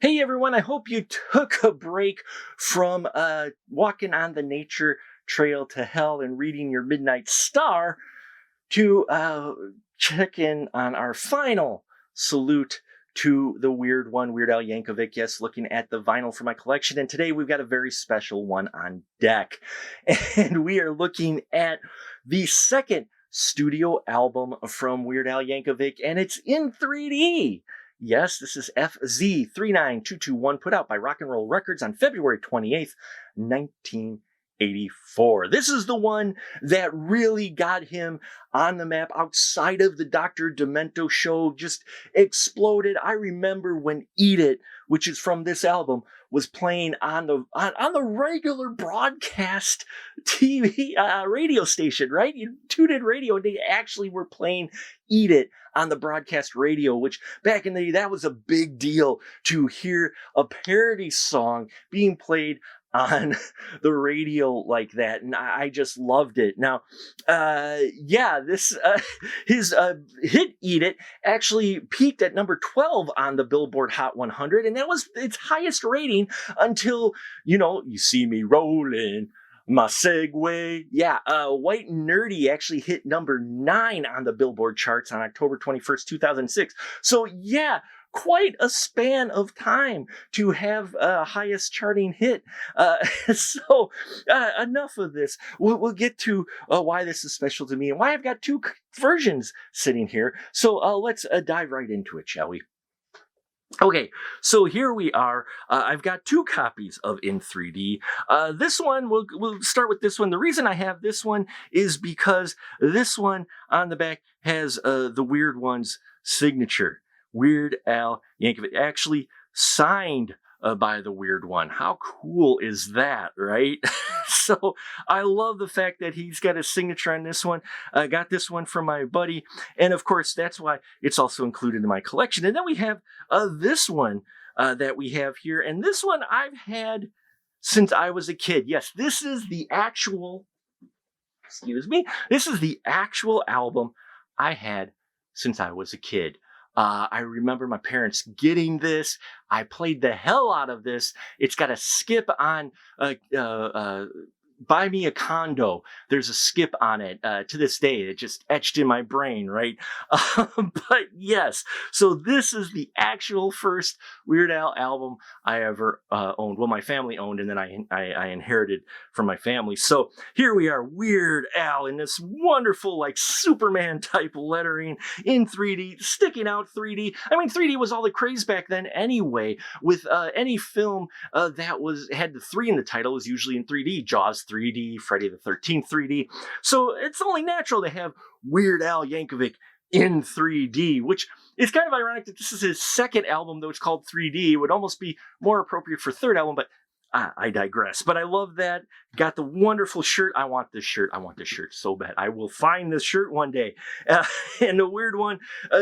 Hey everyone, I hope you took a break from walking on the nature trail to hell and reading your Midnight Star to check in on our final salute to the weird one, Weird Al Yankovic. Yes, looking at the vinyl for my collection. And today we've got a very special one on deck. And we are looking at the second studio album from Weird Al Yankovic, and it's in 3D. Yes, this is FZ39221, put out by Rock and Roll Records on February 28th, 1984. This is the one that really got him on the map outside of the Dr. Demento show, just exploded. I remember when Eat It, which is from this album, was playing on the regular broadcast TV radio station, right? You tuned in radio and they actually were playing Eat It on the broadcast radio, which back in the day, that was a big deal to hear a parody song being played on the radio like that, and I just loved it. Now, his hit "Eat It" actually peaked at number 12 on the Billboard Hot 100, and that was its highest rating until, You See Me Rolling My Segway. Yeah, White and Nerdy actually hit number 9 on the Billboard charts on October 21st, 2006. So yeah, quite a span of time to have a highest charting hit. Enough of this. We'll get to why this is special to me and why I've got two versions sitting here. So let's dive right into it, shall we? Okay, so here we are. I've got two copies of In 3D. This one, we'll start with this one. The reason I have this one is because this one on the back has the Weird One's signature. Weird Al Yankovic, actually signed by the Weird One. How cool is that, right? So I love the fact that he's got his signature on this one. I got this one from my buddy, and of course that's why it's also included in my collection. And then we have this one that we have here, and this one I've had since I was a kid. Yes, this is the actual, this is the actual album I had since I was a kid. I remember my parents getting this. I played the hell out of this. It's got a skip on Buy Me a Condo. There's a skip on it to this day. It just etched in my brain, right? But yes, so this is the actual first Weird Al album I ever owned. Well, my family owned, and then I inherited from my family. So here we are, Weird Al in this wonderful, like Superman type lettering in 3D, sticking out 3D. I mean, 3D was all the craze back then anyway. With any film that had the 3 in the title was usually in 3D. Jaws 3D, Friday the 13th 3D. So it's only natural to have Weird Al Yankovic in 3D, which is kind of ironic that this is his second album, though it's called 3D. It would almost be more appropriate for third album, but I digress. But I love that. Got the wonderful shirt. I want this shirt. I want this shirt so bad. I will find this shirt one day. And the Weird One,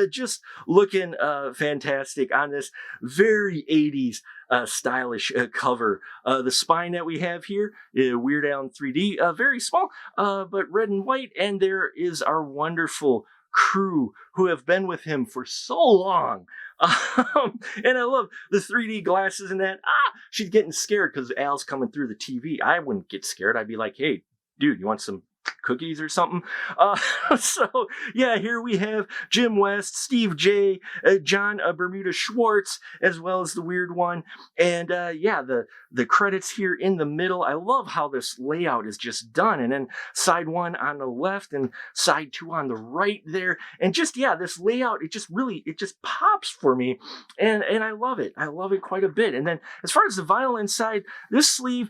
just looking fantastic on this very 80s stylish cover. The spine that we have here, Weird Al in 3D, very small, but red and white. And there is our wonderful crew who have been with him for so long. And I love the 3D glasses and that. She's getting scared because Al's coming through the TV. I wouldn't get scared. I'd be like, hey, dude, you want some cookies or something? So yeah, here we have Jim West, Steve J, John Bermuda Schwartz, as well as the Weird One. And yeah, the credits here in the middle. I love how this layout is just done. And then side 1 on the left and side 2 on the right there. And just, yeah, this layout, it just pops for me. And I love it. I love it quite a bit. And then as far as the vinyl inside, this sleeve,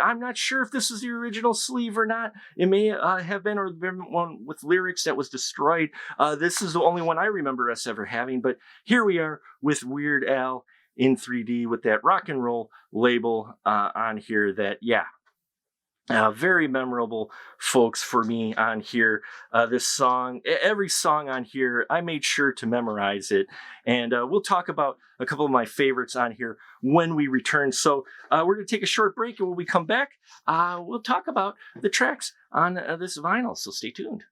I'm not sure if this is the original sleeve or not. It may have been, or been one with lyrics that was destroyed. This is the only one I remember us ever having. But here we are with Weird Al in 3D with that rock and roll label on here that, yeah, very memorable, folks, for me on here. This song, every song on here, I made sure to memorize it. And we'll talk about a couple of my favorites on here when we return. So we're going to take a short break, and when we come back, we'll talk about the tracks on this vinyl. So stay tuned.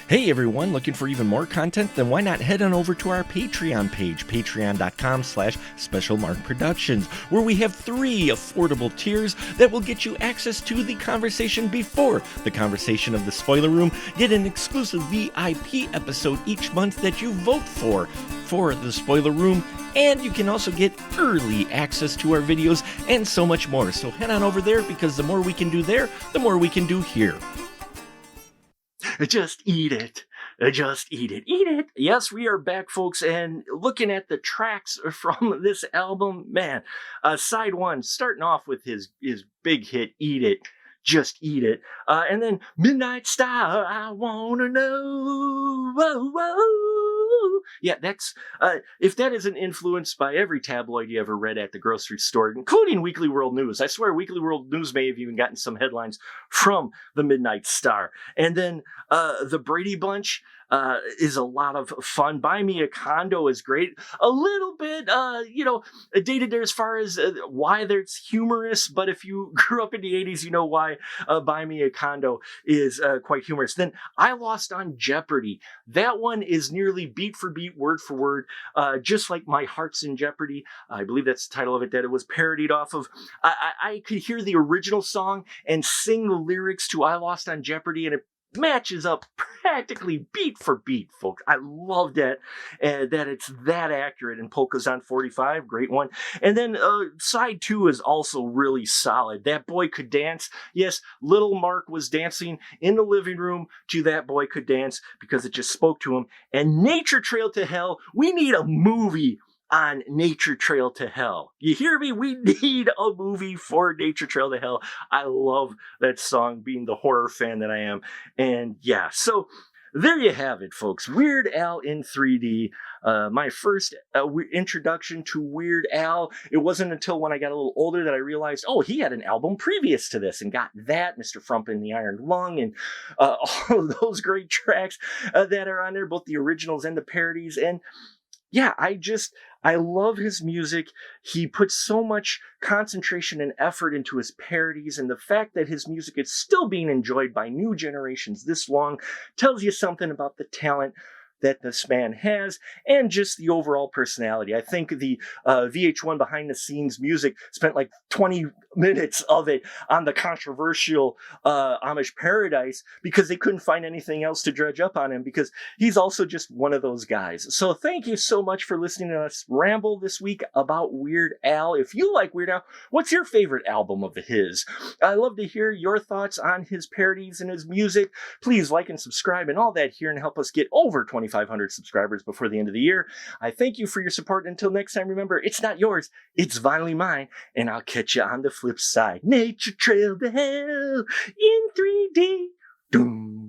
Hey everyone, looking for even more content? Then why not head on over to our Patreon page, patreon.com/specialmarkproductions, where we have 3 affordable tiers that will get you access to the conversation before the conversation of the spoiler room, get an exclusive VIP episode each month that you vote for the spoiler room, and you can also get early access to our videos and so much more. So head on over there, because the more we can do there, the more we can do here. Just eat it. Just eat it. Eat it. Yes, we are back, folks, and looking at the tracks from this album, man, side one, starting off with his big hit, Eat It. Just eat it. And then Midnight Star, I wanna know. Whoa, whoa. Yeah, that's, if that isn't influenced by every tabloid you ever read at the grocery store, including Weekly World News. I swear Weekly World News may have even gotten some headlines from the Midnight Star. And then the Brady Bunch is a lot of fun. Buy Me a Condo is great. A little bit, dated there as far as why it's humorous, but if you grew up in the 80s, you know why Buy Me a Condo is quite humorous. Then I Lost on Jeopardy. That one is nearly beat for beat, word for word, just like My Heart's in Jeopardy. I believe that's the title of it, that it was parodied off of. I could hear the original song and sing the lyrics to I Lost on Jeopardy, and it matches up practically beat for beat, folks. I love that, that it's that accurate. And Polka's on 45, great one. And then side 2 is also really solid. That Boy Could Dance. Yes, little Mark was dancing in the living room to That Boy Could Dance because it just spoke to him. And Nature Trail to Hell, we need a movie on Nature Trail to Hell. You hear me? We need a movie for Nature Trail to Hell. I love that song, being the horror fan that I am. And yeah, so there you have it, folks. Weird Al in 3D. My first introduction to Weird Al. It wasn't until when I got a little older that I realized, oh, he had an album previous to this, and got that, Mr. Frump and the Iron Lung, and all of those great tracks that are on there, both the originals and the parodies. And yeah, I love his music. He puts so much concentration and effort into his parodies, and the fact that his music is still being enjoyed by new generations this long tells you something about the talent that this man has, and just the overall personality. I think the VH1 behind the scenes music spent like 20 minutes of it on the controversial Amish Paradise because they couldn't find anything else to dredge up on him, because he's also just one of those guys. So thank you so much for listening to us ramble this week about Weird Al. If you like Weird Al, what's your favorite album of his? I love to hear your thoughts on his parodies and his music. Please like and subscribe and all that here, and help us get over 2,500 subscribers before the end of the year. I thank you for your support. Until next time, remember, it's not yours, it's finally mine, and I'll catch you on the flip side. Nature Trail to Hell in 3D. Doom.